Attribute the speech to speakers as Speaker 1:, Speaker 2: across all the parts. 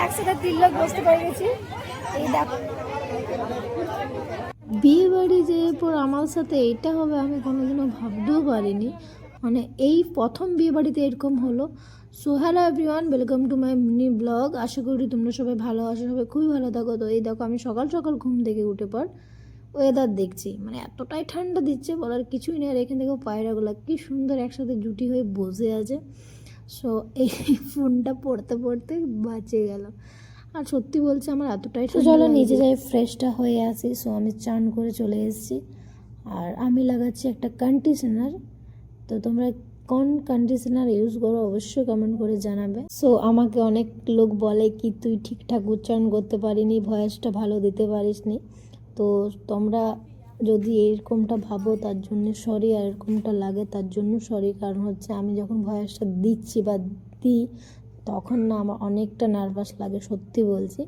Speaker 1: একসাথে 3 লোক বসতে পেরে গেছি। এই দেখো বিয়ে বাড়ি যাওয়ার পর আমার সাথে এটা হবে আমি কোনোদিনও ভাবতেও পারিনি। মানে এই প্রথম বিয়ে বাড়িতে এরকম হলো। So hello everyone, welcome to my mini blog. আশা করি তোমরা সবাই ভালো আছো, সবাই খুবই ভালো থাকো। তো এই দেখো আমি সকাল সকাল ঘুম থেকে উঠে পর ওয়েদার দেখছি, মানে এতটাই ঠান্ডা দিচ্ছে বলার কিছুই নেই। আর এখান থেকেও পায়রাগুলো কি সুন্দর একসাথে জুটি হয়ে বসে আছে। সো এই ফোনটা পড়তে পড়তে বাঁচে গেল। আর সত্যি বলছি আমার এতটাই চলো নিচে যাই, ফ্রেশটা হয়ে আসি। সো আমি চান করে চলে এসেছি আর আমি লাগাচ্ছি একটা কন্ডিশনার। তো তোমরা কোন কন্ডিশনার ইউজ করো অবশ্যই কমেন্ট করে জানাবে। সো আমাকে অনেক লোক বলে কি তুই ঠিকঠাক উচ্চারণ করতে পারিনি, ভয়েসটা ভালো দিতে পারিসনি। তো তোমরা যদি এরকমটা ভাবো তার জন্য সরি, আর এরকমটা লাগে তার জন্য সরি। কারণ হচ্ছে আমি যখন ভয়েসটা দিচ্ছি বা দিই তখন না আমার অনেকটা নার্ভাস লাগে, সত্যি বলছি।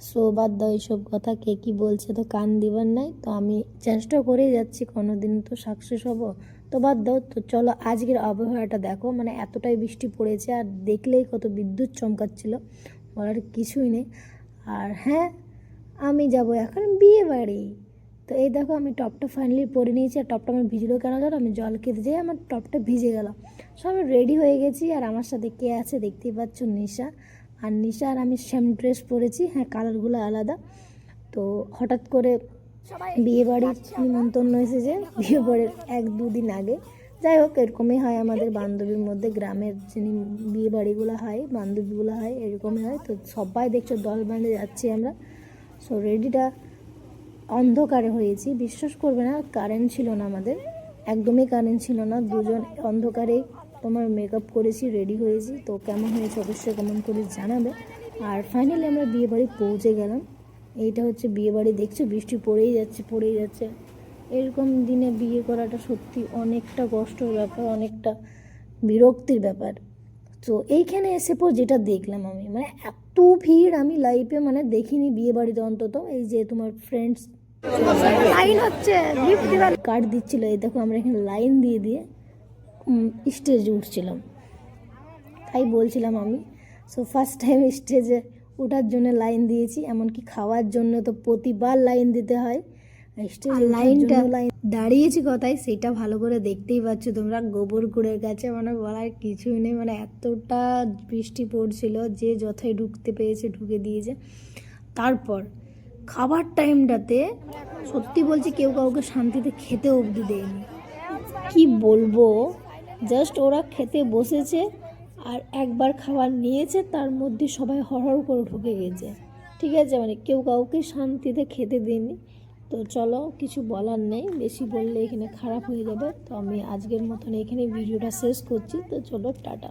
Speaker 1: সো বাদ দাও এইসব কথা, কে কী বলছে তো কান দিবার নাই। তো আমি চেষ্টা করেই যাচ্ছি, কোনো দিন তো সাকসেস হবো। তো বাদ দাও। তো চলো আজকের আবহাওয়াটা দেখো, মানে এতটাই বৃষ্টি পড়েছে আর দেখলেই কত বিদ্যুৎ চমকাচ্ছিল, বলার কিছুই নেই। আর হ্যাঁ, আমি যাব এখন বিয়ে বাড়ি। তো এই দেখো আমি টপটা ফাইনালি পরে নিয়েছি। আর টপটা আমার ভিজলো কেন জানো, আমি জল খেতে যাই আমার টপটা ভিজে গেল। সব আমি রেডি হয়ে গেছি আর আমার সাথে কে আছে দেখতেই পাচ্ছ, নিশা। আর নিশা আর আমি সেম ড্রেস পরেছি, হ্যাঁ কালারগুলো আলাদা। তো হঠাৎ করে বিয়ে বাড়ির নিমন্ত্রণ এসেছে বিয়ে বাড়ির 1-2 দিন আগে। যাই হোক এরকমই হয় আমাদের বান্ধবীর মধ্যে, গ্রামের যে বিয়ে বাড়িগুলো হয় বান্ধবীগুলো হয় এরকমই হয়। তো সবাই দেখছো দল বেঁধে যাচ্ছি আমরা। সো রেডিটা অন্ধকারে হয়েছি, বিশ্বাস করবে না কারেন্ট ছিল না আমাদের, একদমই কারেন্ট ছিল না। দুজন অন্ধকারেই তোমার মেকআপ করেছি, রেডি হয়েছি। তো কেমন হয়েছে অবশ্যই কমেন্ট করে জানাবে। আর ফাইনালি আমরা বিয়ে বাড়ি পৌঁছে গেলাম। এইটা হচ্ছে বিয়ে বাড়ি, দেখছো বৃষ্টি পড়েই যাচ্ছে। এরকম দিনে বিয়ে করাটা সত্যি অনেকটা কষ্টের ব্যাপার, অনেকটা বিরক্তির ব্যাপার। তো এইখানে এসে পর যেটা দেখলাম আমি, মানে এত ভিড় আমি লাইফে মানে দেখিনি বিয়ে বাড়িতে অন্তত। এই যে তোমার ফ্রেন্ডস লাইন হচ্ছে, কার্ড দিচ্ছিল, এই দেখো আমরা এখানে লাইন দিয়ে স্টেজে উঠছিলাম। তাই বলছিলাম আমি। সো ফার্স্ট টাইম স্টেজে ওঠার জন্য লাইন দিয়েছি, এমনকি খাওয়ার জন্য তো প্রতিবার লাইন দিতে হয়। স্টেজে লাইনটা দাঁড়িয়েছি কথায় সেটা ভালো করে দেখতেই পাচ্ছ তোমরা, গোবর গুড়ের কাছে, মানে বলার কিছুই নেই। মানে এতটা বৃষ্টি পড়ছিল, যে যথাই ঢুকতে পেয়েছে ঢুকে দিয়েছে। তারপর খাবার টাইমটাতে সত্যি বলছি কেউ কাউকে শান্তিতে খেতে অবধি দেয়নি। কি বলবো, জাস্ট ওরা খেতে বসেছে আর একবার খাবার নিয়েছে, তার মধ্যে সবাই হড়হড় করে ঢুকে গেছে। ঠিক আছে, মানে কেউ কাউকে শান্তিতে খেতে দেয়নি। তো চলো কিছু বলার নেই, বেশি বললে এখানে খারাপ হয়ে যাবে। তো আমি আজকের মতন এখানে ভিডিওটা শেষ করছি। তো চলো টাটা।